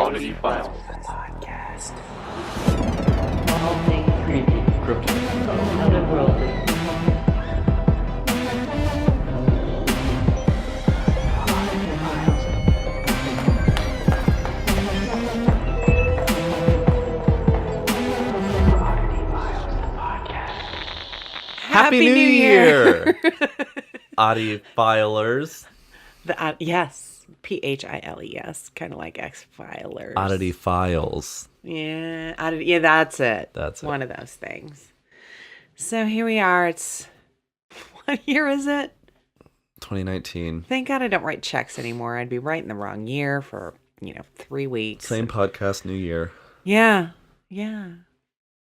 Oddity Files Podcast. All things creepy, cryptic, otherworldly. Happy New Year! Oddity Filers. Yes, Philes, kind of like X-Filers. Oddity Files. Yeah, yeah, that's it. That's it. One of those things. So here we are. It's, what year is it? 2019. Thank God I don't write checks anymore. I'd be writing the wrong year for, 3 weeks. Same podcast, new year. Yeah.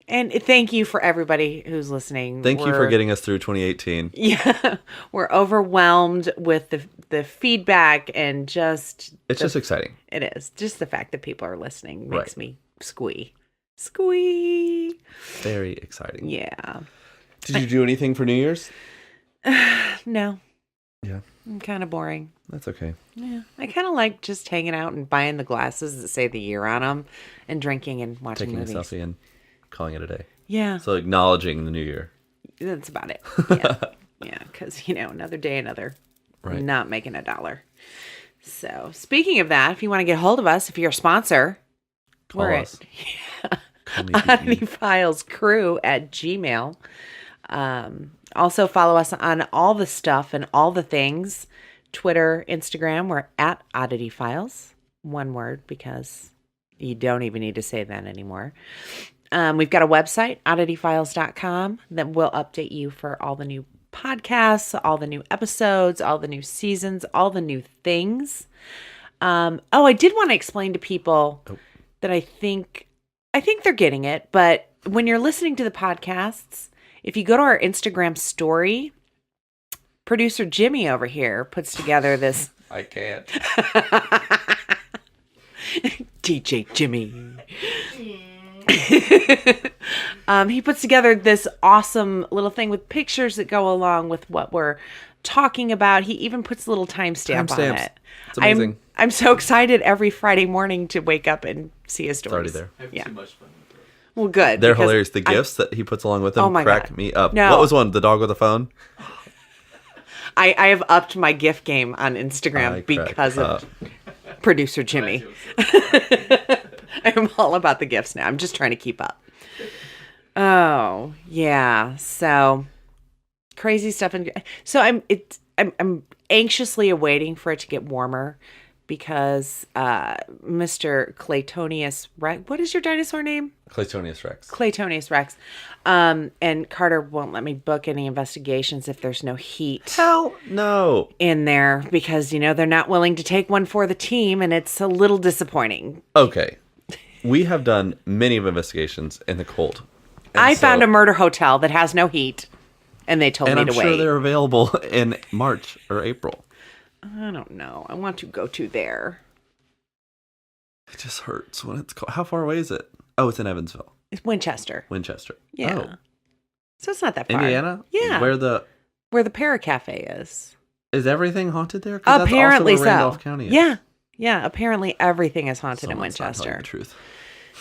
And thank you for everybody who's listening. Thank you for getting us through 2018. Yeah, we're overwhelmed with the feedback and just... It's just exciting. It is. Just the fact that people are listening makes Right. me squee. Squee. Very exciting. Yeah. Did you do anything for New Year's? No. Yeah. I'm kind of boring. That's okay. Yeah. I kind of like just hanging out and buying the glasses that say the year on them and drinking and watching Taking movies. a selfie and calling it a day. Yeah. So acknowledging the new year. That's about it. Yeah. Yeah. Because, another day, another. Right. Not making $1. So, speaking of that, if you want to get a hold of us, if you're a sponsor, Call we're us. Call me E. oddityfilescrew at Gmail. Also follow us on all the stuff and all the things. Twitter, Instagram, we're at Oddity Files. One word, because you don't even need to say that anymore. We've got a website, oddityfiles.com, that will update you for all the new podcasts, all the new episodes, all the new seasons, all the new things. I did want to explain to people that I think they're getting it, but when you're listening to the podcasts, if you go to our Instagram story, producer Jimmy over here puts together this. I can't. DJ Jimmy. He puts together this awesome little thing with pictures that go along with what we're talking about. He even puts a little timestamp on Timestamps. it. It's amazing. I'm so excited every Friday morning to wake up and see his stories. It's already there. I have Yeah. too much fun with those. Well, good. They're because hilarious. The gifts that he puts along with them Oh my crack God. me up. No. What was one? The dog with the phone? I have upped my gift game on I Instagram crack because of up. producer Jimmy. I'm all about the gifts now. I'm just trying to keep up. Oh, yeah. So crazy stuff. So I'm anxiously awaiting for it to get warmer because Mr. Claytonius Rex, what is your dinosaur name? Claytonius Rex. Claytonius Rex. And Carter won't let me book any investigations if there's no heat Hell no. in there because, they're not willing to take one for the team, and it's a little disappointing. Okay. We have done many of investigations in the cold. And I so- found a murder hotel that has no heat, and they told And me I'm to sure wait. they're available in March or April. I don't know. I want to go to there. It just hurts when it's cold. How far away is it? Oh, it's in Evansville. It's Winchester. Winchester. Yeah. Oh. So it's not that far. Indiana? Yeah. Where the Para Cafe is. is everything haunted there? 'Cause Apparently that's also where so. Randolph County is. Yeah. Yeah. Apparently everything is haunted in Someone's not telling Winchester. the truth.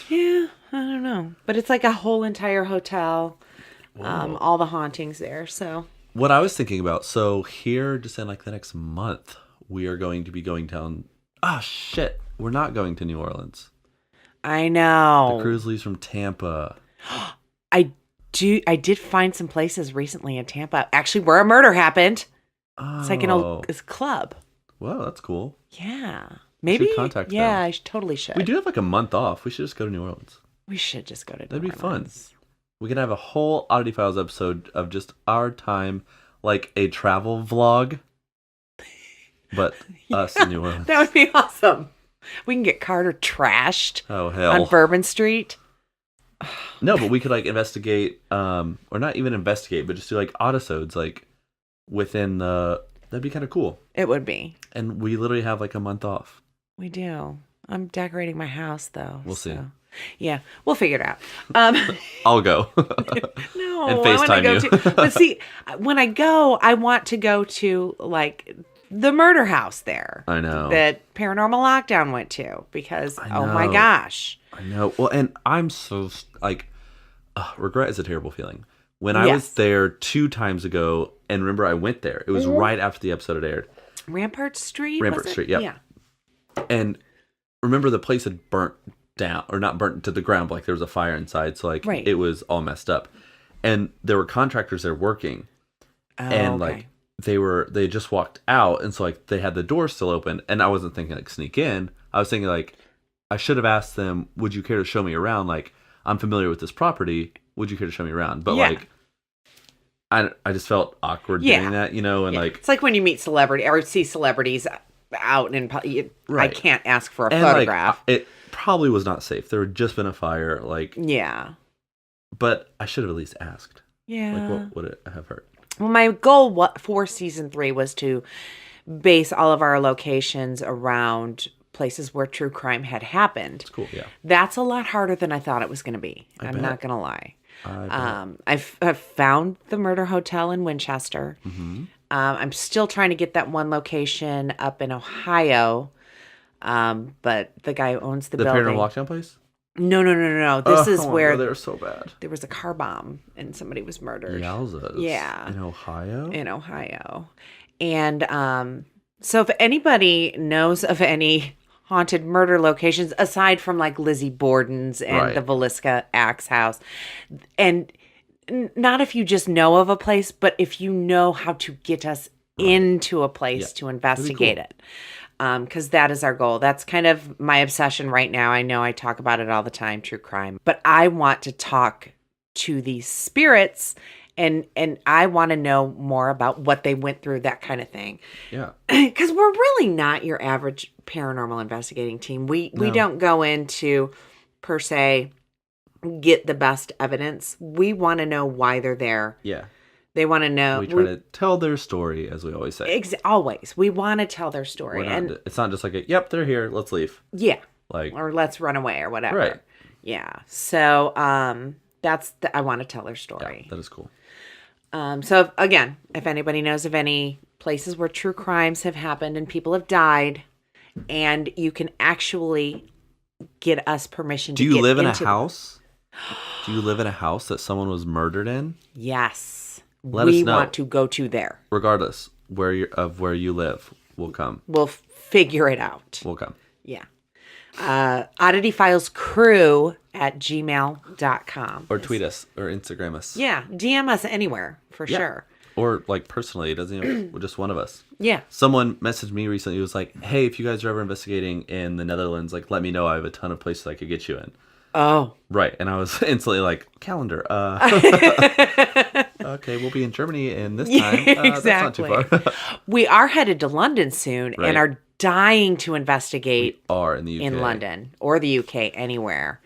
Yeah. I don't know. But it's like a whole entire hotel. All the hauntings there. So. What I was thinking about, so here, just in like the next month, we are going to be going down. Ah, shit. We're not going to New Orleans. I know. The cruise leaves from Tampa. I did find some places recently in Tampa. Actually, where a murder happened. Oh. It's like it's a club. Whoa, that's cool. Yeah. Maybe. contact them. Yeah, I totally should. We do have like a month off. We should just go to New Orleans. We should just go to That'd New be fun. Orleans. We could have a whole Oddity Files episode of just our time, like a travel vlog, but us in New Orleans. That would be awesome. We can get Carter trashed Oh, hell. on Bourbon Street. No, but we could like investigate, or not even investigate, but just do like oddisodes, like within that'd be kind of cool. It would be. And we literally have like a month off. We do. I'm decorating my house, though. We'll see. Yeah, we'll figure it out. I'll go. No, And I want to FaceTime go you. to. But see, when I go, I want to go to like the murder house there. I know. That Paranormal Lockdown went to because, oh my know. gosh. I know. Well, and I'm so, like, regret is a terrible feeling. When I Yes. was there 2 times ago, and remember I went there, it was right after the episode had aired. Rampart Street? Rampart was it? Street, yep. Yeah. And remember the place had burnt down, or not burnt to the ground, but like there was a fire inside, so like Right. it was all messed up. And there were contractors there working, Oh, and okay. like they just walked out, and so like they had the door still open, and I wasn't thinking like sneak in. I was thinking like I should have asked them, would you care to show me around? Like, I'm familiar with this property. Would you care to show me around? But Yeah. like I just felt awkward Yeah. doing that, you know, and like It's like when you meet celebrity or see celebrities out in I Right. can't ask for a and photograph. like it probably was not safe. There had just been a fire, like, Yeah. but I should have at least asked. Yeah. Like, what would it have hurt? Well, my goal for season 3 was to base all of our locations around places where true crime had happened. It's cool, yeah. That's a lot harder than I thought it was going to be. I'm bet. not going to lie. I bet. I've found the murder hotel in Winchester. Mm-hmm. I'm still trying to get that one location up in Ohio. But the guy who owns the building. Paranormal Lockdown place? No. This is where they're so bad. there was a car bomb and somebody was murdered. Yowzas. Yeah. In Ohio? In Ohio. And so if anybody knows of any haunted murder locations aside from like Lizzie Borden's and Right. the Velisca Axe House, and not if you just know of a place, but if you know how to get us into a place Yeah. to investigate cool. it. Because that is our goal. That's kind of my obsession right now. I know I talk about it all the time, true crime, but I want to talk to these spirits and I want to know more about what they went through, that kind of thing. Yeah. Because we're really not your average paranormal investigating team. We don't go into, per se, get the best evidence. We want to know why they're there. Yeah. They want to know. We try to tell their story, as we always say. Always. We want to tell their story. We're not, And it's not just like, yep, they're here, let's leave. yeah. Like, Or let's run away or whatever. Right. Yeah. So I want to tell their story. yeah, that is cool. So if anybody knows of any places where true crimes have happened and people have died, and you can actually get us permission Do to you get live in a into house? Do you live in a house that someone was murdered in? Yes. Let us we know. want to go to there. Regardless where you live, we'll come. We'll figure it out. We'll come. Yeah. Oddity Files Crew at gmail.com. Or tweet us or Instagram us. Yeah. DM us anywhere for Yeah. sure. Or like personally, it doesn't even just one of us. Yeah. Someone messaged me recently. He was like, "Hey, if you guys are ever investigating in the Netherlands, like let me know. I have a ton of places I could get you in." Oh. Right, and I was instantly like, "Calendar, okay, we'll be in Germany in this time. That's not too Exactly. far." We are headed to London soon Right. and are dying to investigate Are in the UK. in London or the UK, anywhere.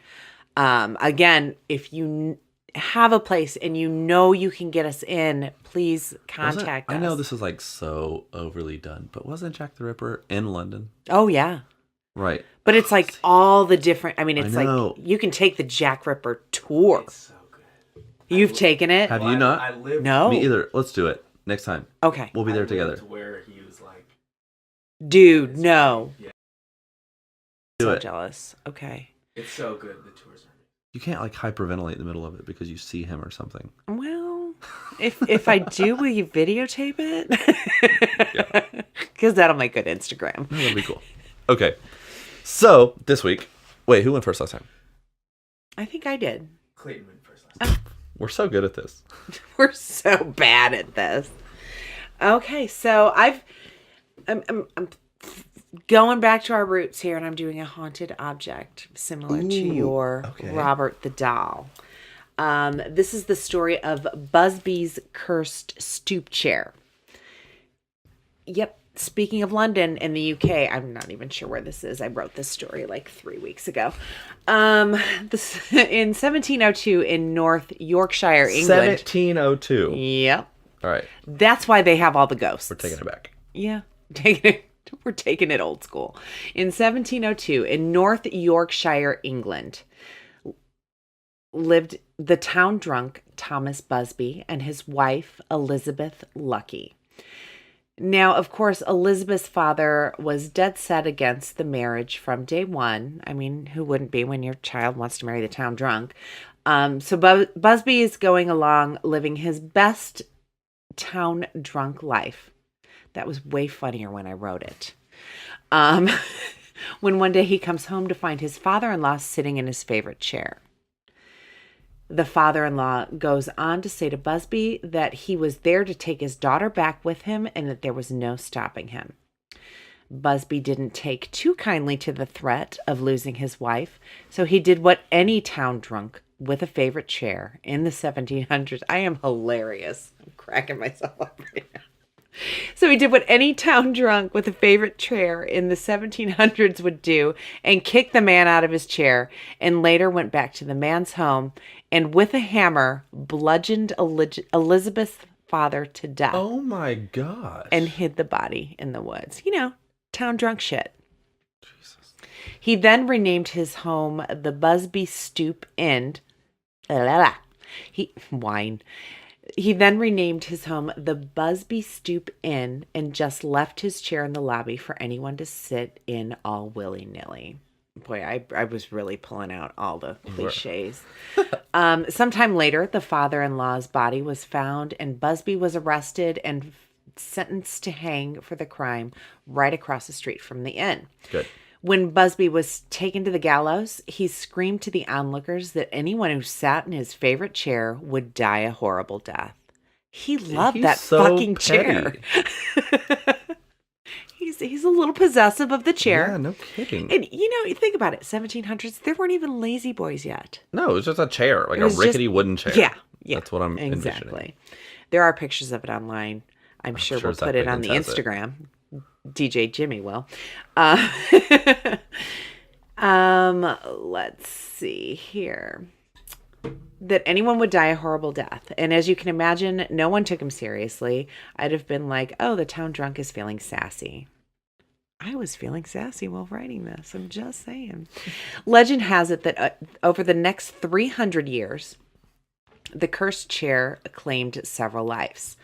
Again, if you have a place and you know you can get us in, please contact us. I know this is like so overly done, but wasn't Jack the Ripper in London? Oh, yeah. Right. But it's like all the different, it's I know. like you can take the Jack Ripper tour. It's so good. You've taken it? Have Well, you not? I lived. No. Me either. Let's do it next time. Okay. We'll be there I together. lived where he was like. Dude, no. Yeah, Do So it. jealous. Okay. it's so good. The tours are. You can't like hyperventilate in the middle of it because you see him or something. Well, if I do, will you videotape it? Because that'll make good Instagram. That'd be cool. Okay. So this week, wait, who went first last time? I think I did. Clayton went first last time. We're so good at this. We're so bad at this. Okay, so I'm going back to our roots here, and I'm doing a haunted object similar to your okay. Robert the Doll. This is the story of Busby's cursed stoop chair. Yep. Speaking of London and the UK, I'm not even sure where this is. I wrote this story like 3 weeks ago. This in 1702 in North Yorkshire, England. 1702. Yep. All right. That's why they have all the ghosts. We're taking it back. Yeah. We're taking it old school. In 1702 in North Yorkshire, England, lived the town drunk Thomas Busby and his wife Elizabeth Lucky. Now, of course, Elizabeth's father was dead set against the marriage from day one. I mean, who wouldn't be when your child wants to marry the town drunk? So Busby is going along living his best town drunk life. That was way funnier when I wrote it. When one day he comes home to find his father-in-law sitting in his favorite chair. The father-in-law goes on to say to Busby that he was there to take his daughter back with him and that there was no stopping him. Busby didn't take too kindly to the threat of losing his wife, so he did what any town drunk with a favorite chair in the 1700s. I am hilarious. I'm cracking myself up right now. So he did what any town drunk with a favorite chair in the 1700s would do and kicked the man out of his chair, and later went back to the man's home and with a hammer bludgeoned Elizabeth's father to death. Oh my gosh. And hid the body in the woods. You know, town drunk shit. Jesus. He then renamed his home the Busby Stoop Inn. He then renamed his home the Busby Stoop Inn and just left his chair in the lobby for anyone to sit in all willy-nilly. Boy, I was really pulling out all the cliches. Sometime later, the father-in-law's body was found and Busby was arrested and sentenced to hang for the crime right across the street from the inn. Good. When Busby was taken to the gallows, he screamed to the onlookers that anyone who sat in his favorite chair would die a horrible death. He loved that so fucking petty. chair. He's a little possessive of the chair. Yeah, no kidding. And, you know, you think about it, 1700s, there weren't even lazy boys yet. No, it was just a chair, like It a was rickety just- wooden chair. Yeah. That's what I'm envisioning. Exactly. There are pictures of it online. I'm sure we'll Zach put it on the Bagans has it. Instagram. DJ Jimmy will. Let's see here. That anyone would die a horrible death. And as you can imagine, no one took him seriously. I'd have been like, oh, the town drunk is feeling sassy. I was feeling sassy while writing this. I'm just saying. Legend has it that over the next 300 years, the cursed chair claimed several lives.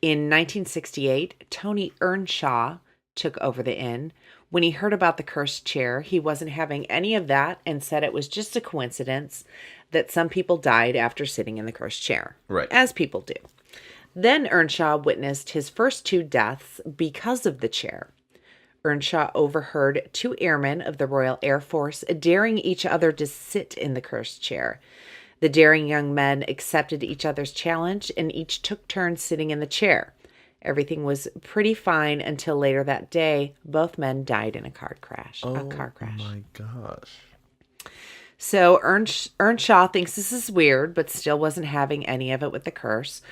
In 1968, Tony Earnshaw took over the inn. When he heard about the cursed chair, he wasn't having any of that and said it was just a coincidence that some people died after sitting in the cursed chair. Right. As people do. Then Earnshaw witnessed his first 2 deaths because of the chair. Earnshaw overheard 2 airmen of the Royal Air Force daring each other to sit in the cursed chair. The daring young men accepted each other's challenge and each took turns sitting in the chair. Everything was pretty fine until later that day, both men died in a car crash. Oh my gosh. So Earnshaw thinks this is weird, but still wasn't having any of it with the curse,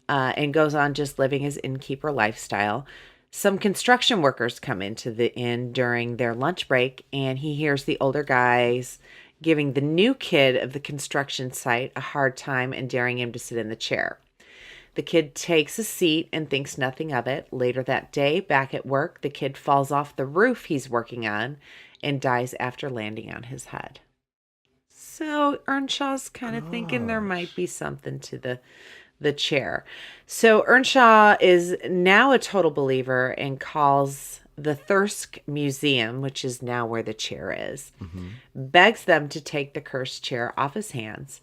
and goes on just living his innkeeper lifestyle. Some construction workers come into the inn during their lunch break, and he hears the older guys giving the new kid of the construction site a hard time and daring him to sit in the chair. The kid takes a seat and thinks nothing of it. Later that day, back at work, the kid falls off the roof he's working on and dies after landing on his head. So Earnshaw's kind of thinking there might be something to the chair. So Earnshaw is now a total believer and calls the Thirsk Museum, which is now where the chair is, begs them to take the cursed chair off his hands.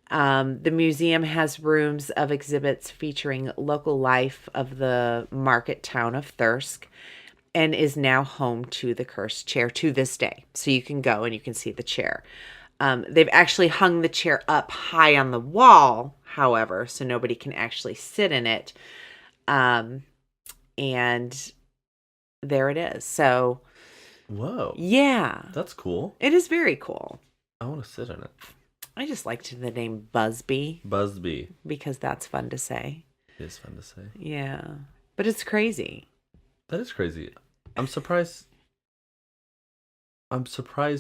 The museum has rooms of exhibits featuring local life of the market town of Thirsk and is now home to the cursed chair to this day. So you can go and you can see the chair. They've actually hung the chair up high on the wall, however, so nobody can actually sit in it. And there it is. So, Whoa. yeah. That's cool. It is very cool. I want to sit in it. I just liked the name Busby Busby. because that's fun to say. It is fun to say. Yeah. But it's crazy. That is crazy. I'm surprised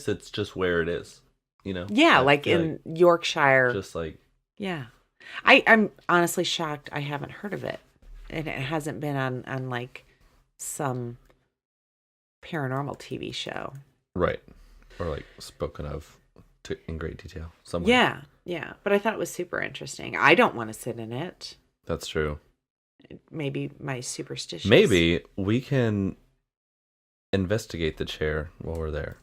it's just where it is. You know? Yeah, I like feel in Yorkshire. just like Yeah. I'm honestly shocked I haven't heard of it. And it hasn't been on like some paranormal TV show. right. Or like spoken of in great detail somewhere. Yeah. But I thought it was super interesting. I don't want to sit in it. That's true. Maybe my superstition. Maybe we can investigate the chair while we're there.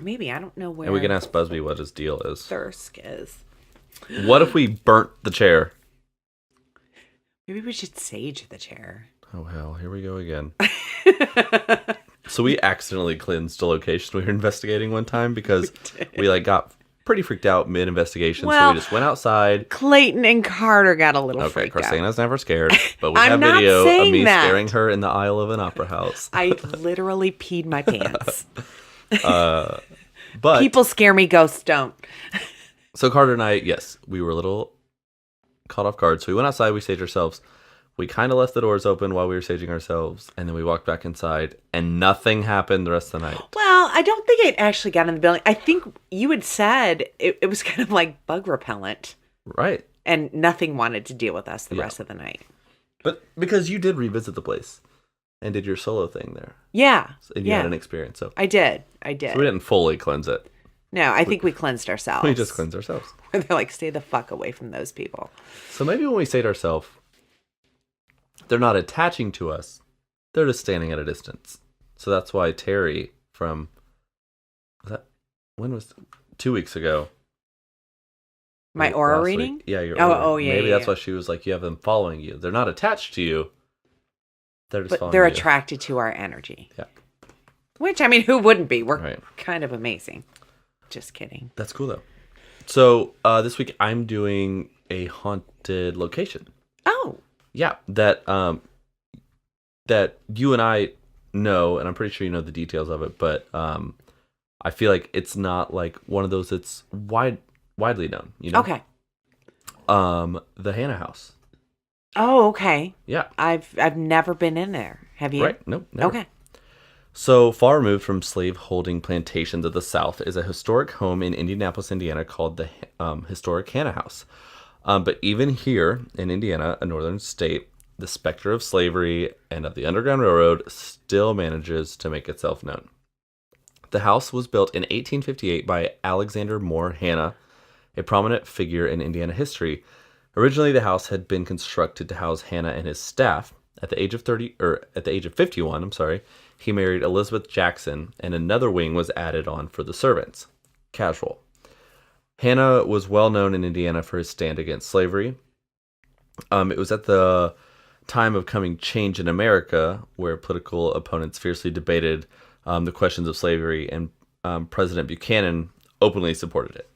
Maybe. I don't know where. And we can ask Busby what his deal is. Thirsk is. What if we burnt the chair? Maybe we should sage the chair. Oh, hell. Here we go again. So we accidentally cleansed a location we were investigating one time because we like got pretty freaked out mid-investigation. So Well, we just went outside. Clayton and Carter got a little Okay, freaked out. Christina's never scared, but we I'm have not video of saying me that. scaring her in the aisle of an opera house. I literally peed my pants. But People scare me, ghosts don't. so Carter and I, yes, we were a little caught off guard. So we went outside, we saged ourselves. We kind of left the doors open while we were saging ourselves, and then we walked back inside, and nothing happened the rest of the night. Well, I don't think it actually got in the building. I think you had said it was kind of like bug repellent, Right. and nothing wanted to deal with us the Yeah. rest of the night. But because you did revisit the place and did your solo thing there, Yeah. and you yeah. had an experience, so I did. we didn't fully cleanse it. No, I think we cleansed ourselves. We just cleansed ourselves. They're like, stay the fuck away from those people. So maybe when we sage ourselves, they're not attaching to us. They're just standing at a distance. So that's why Terry from, when was 2 weeks ago? My Or aura last reading? week. Yeah, your Oh, aura. oh, yeah, Maybe yeah, that's why she was like, you have them following you. They're not attached to you. They're just But following they're you. attracted to our energy. Yeah. Which, I mean, who wouldn't be? We're Right. kind of amazing. Just kidding. That's cool though. So this week I'm doing a haunted location. Oh, Yeah, that you and I know, and I'm pretty sure you know the details of it, but I feel like it's not like one of those that's widely known. You know? okay. The Hannah House. Oh, okay. Yeah. I've never been in there. Have you? Right. Nope. Never. Okay. So far removed from slave-holding plantations of the South is a historic home in Indianapolis, Indiana, called the historic Hannah House. But even here in Indiana, a northern state, the specter of slavery and of the Underground Railroad still manages to make itself known. The house was built in 1858 by Alexander Moore Hannah, a prominent figure in Indiana history. Originally, the house had been constructed to house Hannah and his staff. At the age of 51, he married Elizabeth Jackson, and another wing was added on for the servants. Casual. Hannah was well known in Indiana for his stand against slavery. It was at the time of coming change in America, where political opponents fiercely debated the questions of slavery, and President Buchanan openly supported it.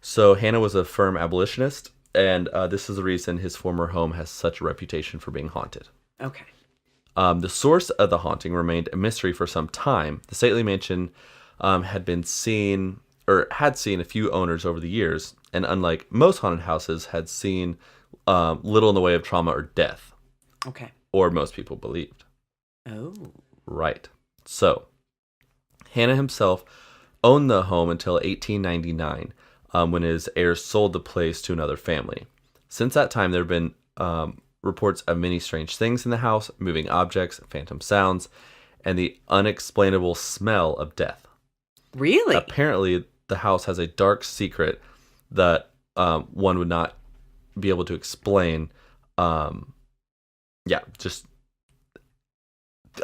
So Hannah was a firm abolitionist, and this is the reason his former home has such a reputation for being haunted. Okay. The source of the haunting remained a mystery for some time. The stately mansion had seen a few owners over the years, and unlike most haunted houses, had seen little in the way of trauma or death, Okay. or most people believed. Oh. Right. So, Hannah himself owned the home until 1899, when his heirs sold the place to another family. Since that time, there have been reports of many strange things in the house, moving objects, phantom sounds, and the unexplainable smell of death. Really? Apparently, the house has a dark secret that one would not be able to explain. Just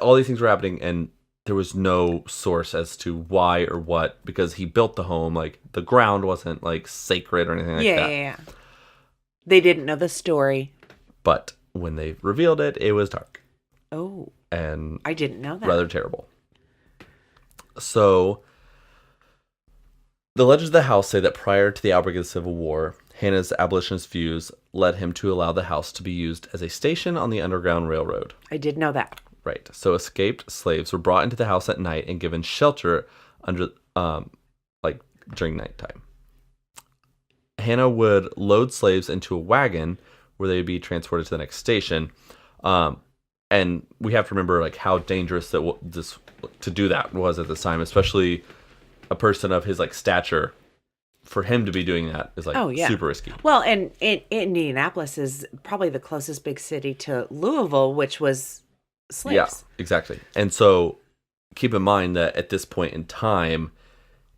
all these things were happening, and there was no source as to why or what, because he built the home. Like, the ground wasn't like sacred or anything like that. Yeah. They didn't know the story. But when they revealed it, it was dark Oh, and I didn't know that. rather terrible. So, the legends of the house say that prior to the outbreak of the Civil War, Hannah's abolitionist views led him to allow the house to be used as a station on the Underground Railroad. I did know that. Right. So escaped slaves were brought into the house at night and given shelter under, during nighttime. Hannah would load slaves into a wagon where they'd be transported to the next station. And we have to remember like how dangerous to do that was at this time, especially a person of his like stature. For him to be doing that is like super risky. Well, and Indianapolis is probably the closest big city to Louisville, which was slaves. Yeah, exactly. And so keep in mind that at this point in time,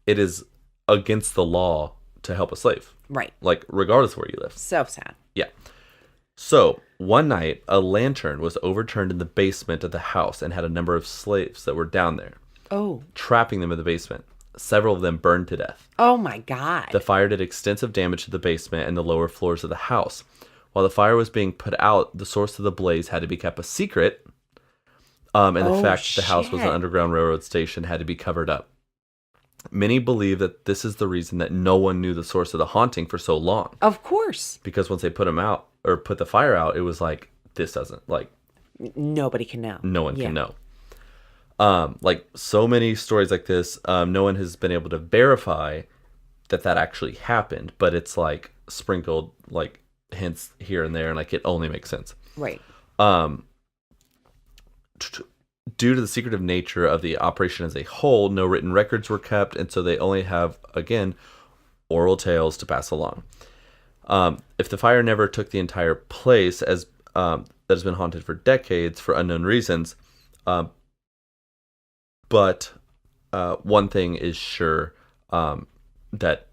it is against the law to help a slave. Right. Like, regardless of where you live. So sad. Yeah. So one night, a lantern was overturned in the basement of the house and had a number of slaves that were down there, Oh. trapping them in the basement. Several of them burned to death. Oh my God. The fire did extensive damage to the basement and the lower floors of the house. While the fire was being put out, the source of the blaze had to be kept a secret. And the fact that the house was an underground railroad station had to be covered up. Many believe that this is the reason that no one knew the source of the haunting for so long. Of course. Because once they put them out, or put the fire out, it was like, this doesn't, like... Nobody can know. No one can know. Like, so many stories like this, no one has been able to verify that actually happened, but it's, like, sprinkled, like, hints here and there, and, like, it only makes sense. Right. Due to the secretive nature of the operation as a whole, no written records were kept, and so they only have, again, oral tales to pass along. If the fire never took the entire place, as that has been haunted for decades for unknown reasons, but one thing is sure, that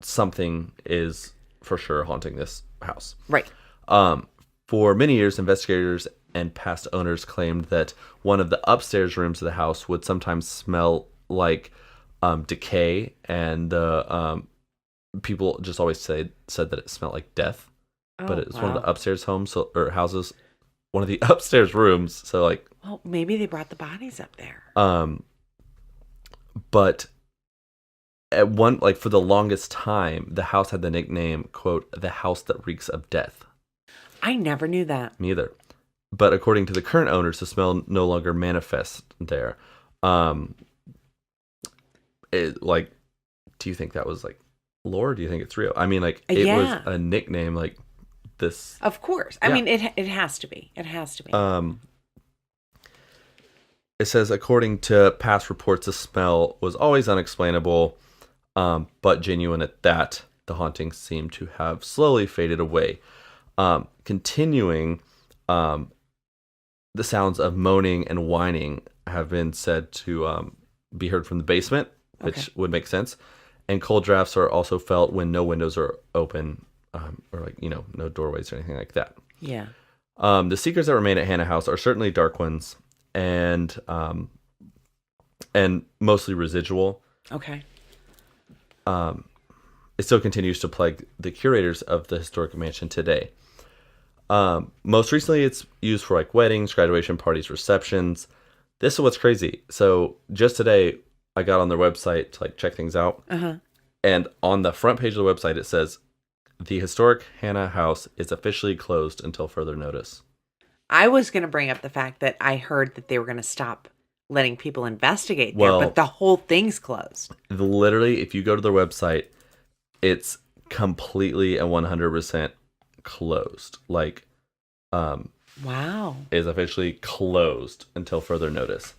something is for sure haunting this house. Right. For many years, investigators and past owners claimed that one of the upstairs rooms of the house would sometimes smell like decay, and people just always said that it smelled like death. But it was one of the upstairs homes or houses, one of the upstairs rooms. So like, well, maybe they brought the bodies up there. But at one, like, for the longest time, the house had the nickname, quote, the house that reeks of death. I never knew that. Me either. But according to the current owners, the smell no longer manifests there. Like, do you think that was like lore? Do you think it's real? I mean, like, it was a nickname, like this. Of course. I mean, it has to be. It has to be. It says, according to past reports, the smell was always unexplainable, but genuine at that. The haunting seemed to have slowly faded away. Continuing, the sounds of moaning and whining have been said to be heard from the basement, which would make sense. And cold drafts are also felt when no windows are open, or like, you know, no doorways or anything like that. Yeah. The secrets that remain at Hannah House are certainly dark ones, and mostly residual. Okay. It still continues to plague the curators of the historic mansion today. Most recently, it's used for like weddings, graduation parties, receptions. This is what's crazy. So just today, I got on their website to like check things out. And on the front page of the website, it says, the historic Hannah House is officially closed until further notice. I was going to bring up the fact that I heard that they were going to stop letting people investigate there, but the whole thing's closed. Literally, if you go to their website, it's completely and 100% closed. Like, wow, is officially closed until further notice.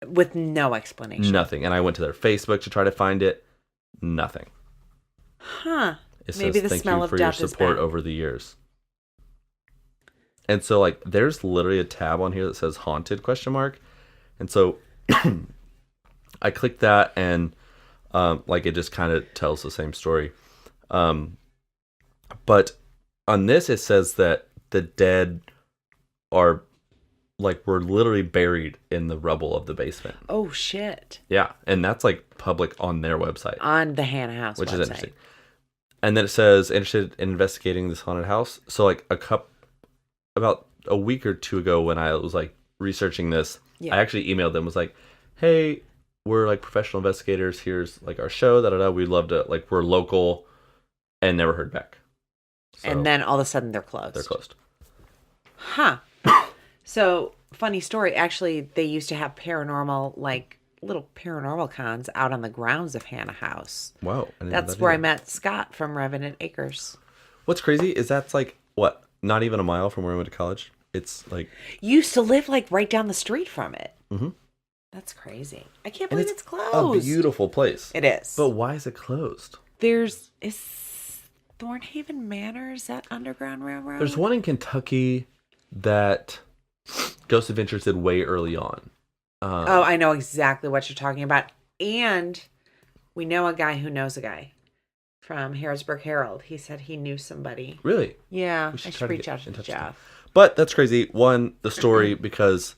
With no explanation. Nothing. And I went to their Facebook to try to find it. Nothing. Huh. It Maybe says, the smell of death is thank you for your support bad over the years. And so, like, there's literally a tab on here that says haunted ? And so I clicked that, and like, it just kind of tells the same story. But on this, it says that the dead are, like, were literally buried in the rubble of the basement. Oh, shit. Yeah, and that's, like, public on their website. On the Hannah House which website. is interesting. And then it says, interested in investigating this haunted house. So, like, about a week or two ago when I was, like, researching this, I actually emailed them, was like, hey, we're, like, professional investigators. Here's, like, our show, da-da-da. We'd love to, like, we're local, and never heard back. So, and then all of a sudden they're closed. They're closed. Huh. So, funny story. Actually, they used to have paranormal, like, little paranormal cons out on the grounds of Hannah House. Wow. That's where I met Scott from Revenant Acres. What's crazy is that's, like, what? Not even a mile from where I went to college. It's, like... You used to live, like, right down the street from it. Mm-hmm. That's crazy. I can't believe it's closed. A beautiful place. It is. But why is it closed? Is Thornhaven Manor, is that Underground Railroad? There's one in Kentucky that Ghost Adventures did way early on. I know exactly what you're talking about. And we know a guy who knows a guy. from Harrisburg Herald. He said he knew somebody. Really? Yeah, We I should should try to reach get out in to touch with Jeff. But that's crazy. One, the story, because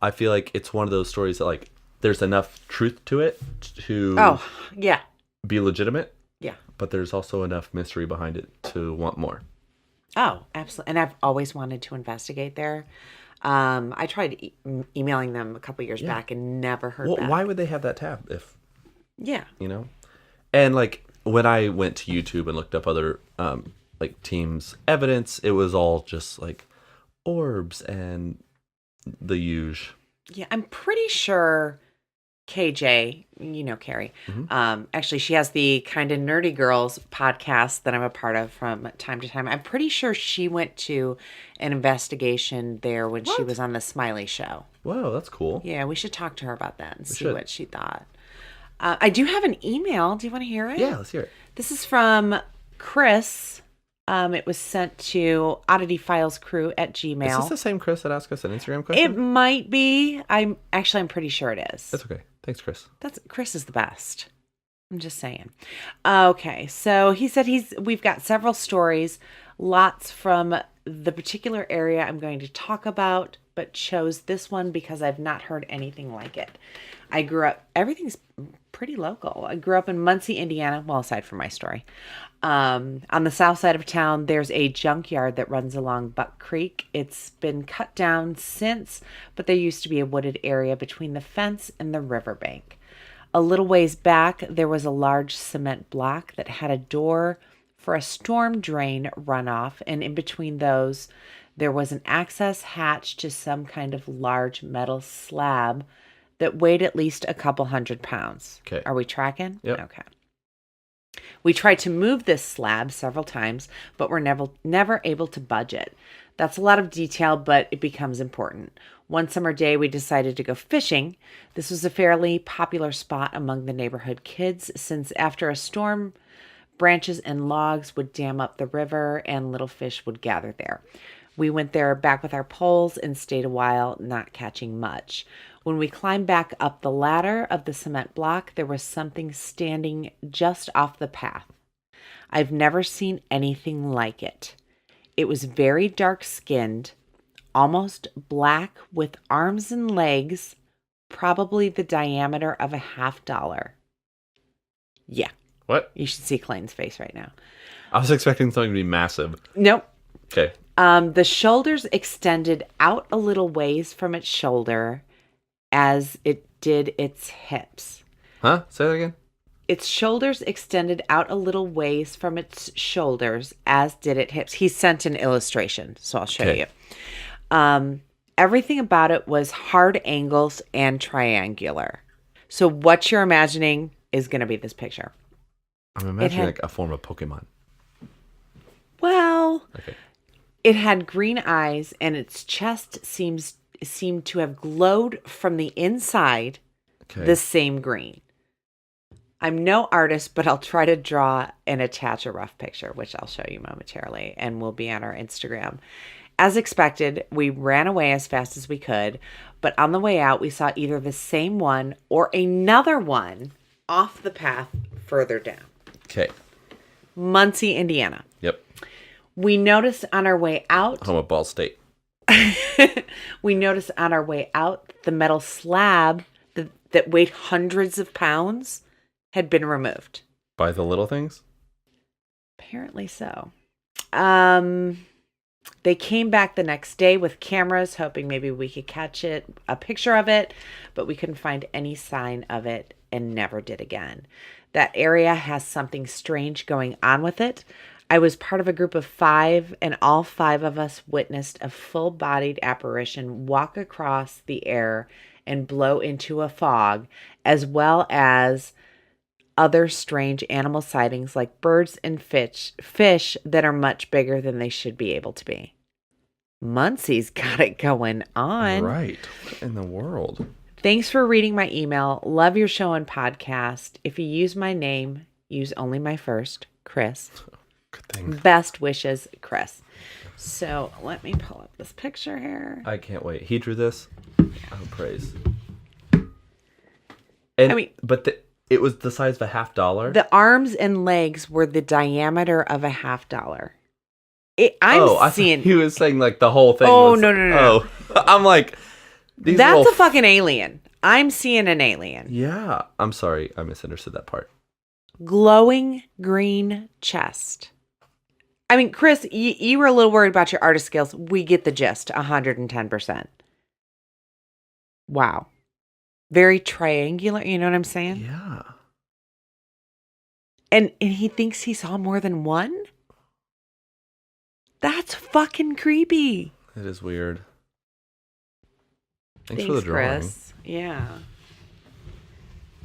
I feel like it's one of those stories that, like, there's enough truth to it to Oh, yeah. be legitimate, Yeah. but there's also enough mystery behind it to want more. Oh, absolutely. And I've always wanted to investigate there. I tried emailing them a couple years back and never heard back. Why would they have that tab if, Yeah. you know? And, like, when I went to YouTube and looked up other, like, teams' evidence, it was all just, like, orbs and the huge. Yeah, I'm pretty sure KJ, you know Carrie, actually she has the Kind of Nerdy Girls podcast that I'm a part of from time to time. I'm pretty sure she went to an investigation there when she was on the Smiley Show. Wow, that's cool. Yeah, we should talk to her about that and see should. what she thought. I do have an email. Do you want to hear it? Yeah, let's hear it. This is from Chris. It was sent to oddityfilescrew at Gmail. Is this the same Chris that asked us an Instagram question? It might be. I'm pretty sure it is. That's okay. Thanks, Chris. Chris is the best. I'm just saying. Okay, so he said we've got several stories, lots from the particular area I'm going to talk about, but chose this one because I've not heard anything like it. I grew up, everything's pretty local. I grew up in Muncie, Indiana, well, aside from my story. On the south side of town, there's a junkyard that runs along Buck Creek. It's been cut down since, but there used to be a wooded area between the fence and the riverbank. A little ways back, there was a large cement block that had a door for a storm drain runoff, and in between those, there was an access hatch to some kind of large metal slab that weighed at least a couple 100 pounds. Okay. Are we tracking? Yep. Okay. We tried to move this slab several times, but were never able to budget. That's a lot of detail, but it becomes important. One summer day, we decided to go fishing. This was a fairly popular spot among the neighborhood kids, since after a storm, branches and logs would dam up the river and little fish would gather there. We went there back with our poles and stayed a while, not catching much. When we climbed back up the ladder of the cement block, there was something standing just off the path. I've never seen anything like it. It was very dark-skinned, almost black, with arms and legs, probably the diameter of a $50. Yeah. What? You should see Clayton's face right now. I was expecting something to be massive. Nope. Okay. The shoulders extended out a little ways from its shoulder as it did its hips. Huh? Say that again? Its shoulders extended out a little ways from its shoulders, as did its hips. He sent an illustration, so I'll show Okay. you. Everything about it was hard angles and triangular. So what you're imagining is going to be this picture. I'm imagining had- like a form of Pokemon. Well, Okay. it had green eyes, and its chest seemed to have glowed from the inside Okay. the same green. I'm no artist, but I'll try to draw and attach a rough picture, which I'll show you momentarily, and will be on our Instagram. As expected, we ran away as fast as we could, but on the way out, we saw either the same one or another one off the path further down. Okay. Muncie, Indiana. Yep. We noticed on our way out, Home of Ball State. we noticed on our way out the metal slab that weighed hundreds of pounds had been removed. By the little things? Apparently so. They came back the next day with cameras, hoping maybe we could catch a picture of it, but we couldn't find any sign of it and never did again. That area has something strange going on with it. I was part of a group of 5, and all 5 of us witnessed a full-bodied apparition walk across the air and blow into a fog, as well as other strange animal sightings like birds and fish that are much bigger than they should be able to be. Muncie's got it going on. Right. What in the world? Thanks for reading my email. Love your show and podcast. If you use my name, use only my first, Chris. Good thing. Best wishes, Chris. So let me pull up this picture here. I can't wait. He drew this. Oh, praise. And, I mean- but it was the size of a $50. The arms and legs were the diameter of a $50. I seeing. thought he was saying like the whole thing. Oh, was, no. Oh, I'm like, these That's little a fucking alien. I'm seeing an alien. Yeah, I'm sorry, I misunderstood that part. Glowing green chest. I mean, Chris, you were a little worried about your artist skills. We get the gist, 110%. Wow. Very triangular, you know what I'm saying? Yeah. And he thinks he saw more than one? That's fucking creepy. It is weird. Thanks for the drawing. Chris. Yeah.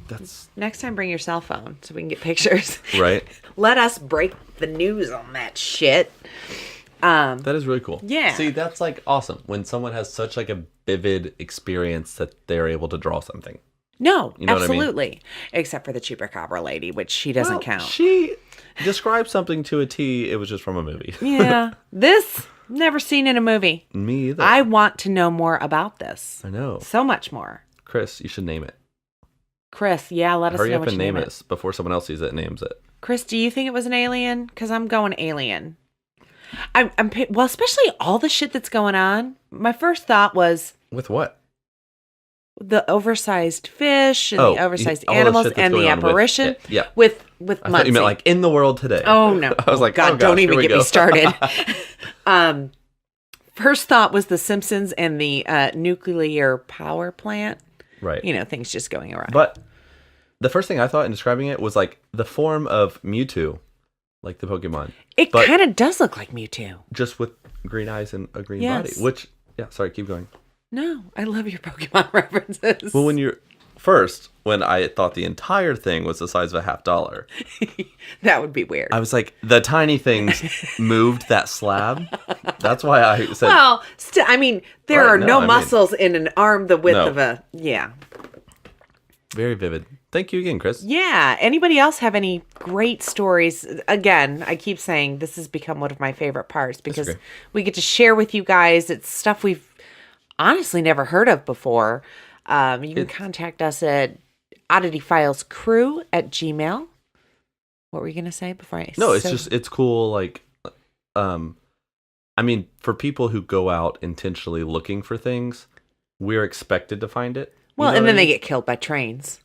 That's Next time, bring your cell phone so we can get pictures. right. Let us break the news on that shit. That is really cool. Yeah. See, that's like awesome when someone has such like a vivid experience that they're able to draw something. No, You know what I mean? absolutely. Except for the chupacabra lady, which she doesn't count. She described something to a T. It was just from a movie. Yeah. This, never seen in a movie. Me either. I want to know more about this. I know. So much more. Chris, you should name it. Chris, yeah, let us Hurry know up what and you name name it before someone else sees it and names it. Chris, do you think it was an alien? Because I'm going alien. Well, especially all the shit that's going on. My first thought was With what? the oversized fish and Oh, the oversized all the animals shit that's and the going on with apparition it. Yeah. with I thought you meant Muncie. like in the world today. Oh no! I was like, God, oh, gosh, don't even here we get me go. started. First thought was the Simpsons and the nuclear power plant. Right. You know, things just going around. But the first thing I thought in describing it was like the form of Mewtwo, like the Pokemon. It but- kind of does look like Mewtwo. Just with green eyes and a green Yes. body. Which, yeah, sorry, keep going. No, I love your Pokemon references. Well, when I thought the entire thing was the size of a $50, that would be weird. I was like, the tiny things moved that slab. That's why I said, Well, I mean, there Right, are no, no I mean- muscles in an arm the width No. of a... Yeah. very vivid. Thank you again, Chris. Yeah. Anybody else have any great stories? Again, I keep saying this has become one of my favorite parts because okay. we get to share with you guys. It's stuff we've honestly never heard of before. You can contact us at oddityfilescrew@gmail.com. What were you going to say before I... No, it's cool. Like, I mean, for people who go out intentionally looking for things, we're expected to find it. Well, You know and what then I they mean? get killed by trains.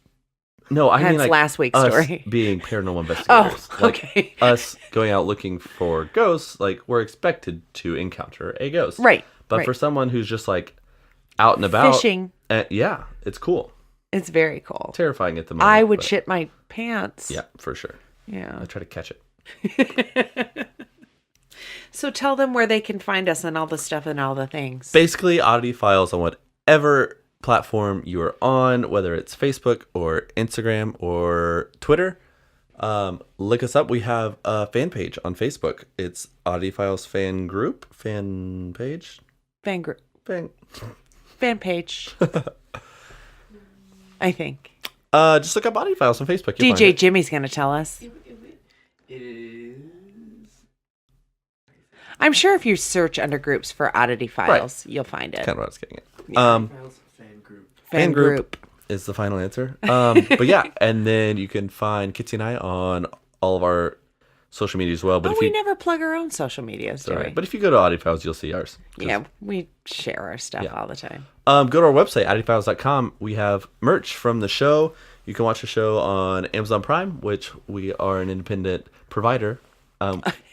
No, I mean Hence like last week's us story. being paranormal investigators. Oh, Like, okay. us going out looking for ghosts, like we're expected to encounter a ghost. Right. But right. for someone who's just like out and about, Fishing. Yeah, it's cool. It's very cool. Terrifying at the moment. I would but- shit my pants. Yeah, for sure. Yeah. I try to catch it. So tell them where they can find us and all the stuff and all the things. Basically, Oddity Files on whatever platform you are on, whether it's Facebook or Instagram or Twitter. Look us up. We have a fan page on Facebook. It's Oddity Files fan page. Fan group. Fan. Fan page. I think. Just look up Oddity Files on Facebook. You'll DJ find it. Jimmy's going to tell us. It is. I'm sure if you search under groups for Oddity Files, you'll find it. Kind of what I was getting at. Files fan group. Fan group is the final answer. But yeah, and then you can find Kitsie and I on all of our social media as well. But Oh, if we you never plug our own social medias, do sorry, we? but if you go to Oddity Files, you'll see ours. Just- Yeah, we share our stuff Yeah. all the time. Go to our website, oddityfiles.com. We have merch from the show. You can watch the show on Amazon Prime, which we are an independent provider.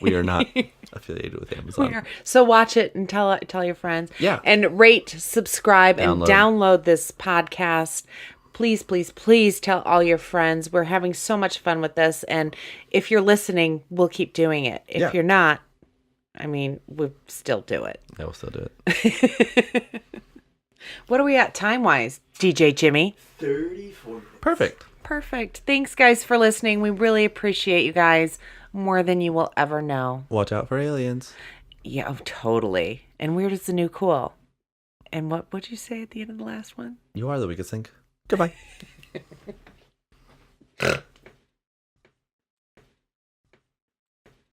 We are not affiliated with Amazon. So watch it and tell your friends. Yeah. And rate, subscribe, and download this podcast. Please, please, please tell all your friends. We're having so much fun with this. And if you're listening, we'll keep doing it. If Yeah. you're not, I mean, we'll still do it. I will still do it. What are we at time-wise, DJ Jimmy? 34 minutes. Perfect. Perfect. Thanks, guys, for listening. We really appreciate you guys more than you will ever know. Watch out for aliens. Yeah, oh, totally. And weird is the new cool. And what would you say at the end of the last one? You are the weakest link. Goodbye.